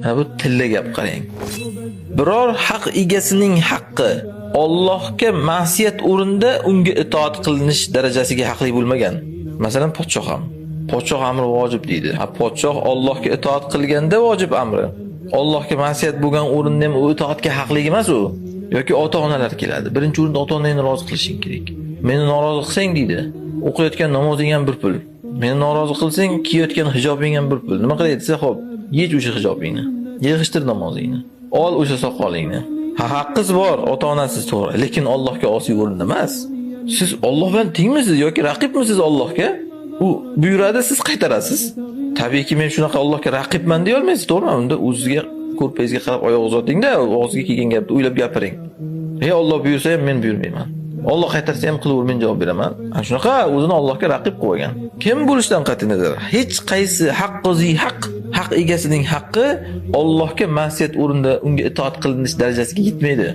Ha bu tilla gap qarang. Biror haq egasining haqqi Allohga ma'siyat o'rinda unga itoat qilinish darajasiga haqli bo'lmagan. Masalan, podshoh ham. Podshoh amri vojib deydi. Ha, podshoh Allohga itoat qilganda vojib amri. Allohga ma'siyat bo'lgan o'rinda ham u itoatga haqli emas u. Yoki ota-onalar keladi. Birinchi o'rinda ota-onangni rozi qilishing kerak. Meni norozi qilsang deydi, o'qiyotgan namozing ham bir pul. Meni norozi qilsang, kiyayotgan hijobing ham bir pul. Nima qilay desa, xo'p, yech o'sha hijobingni. Yig'ishtir namozingni. Ol o'sha soqolingni. Ha, haqqingiz bor, ota-onasiz to'g'ri, lekin Allohga osiy o'rinda emas. Siz Alloh bilan tengmisiz yoki raqibmisiz Allohga? U buyuradi, siz qaytarasiz. Tabiiyki men shunaqa Allohga raqibman deya olmaysiz, to'g'rimi? Unda o'zingizga ko'rpangizga qarab oyoq uzating-da, og'ziga kelgan gapni o'ylab gapiring. Alloh buyursa ham men buyurmayman. Alloh qaytarsa ham qilaver, men javob beraman. Ana shunaqa o'zini Allohga raqib qo'ygan. Kim bo'lishidan qat'iy nazar, hech qaysi haq egasining haqqi Allohga ma'siyat o'rinda unga itoat qilinish darajasiga yetmaydi.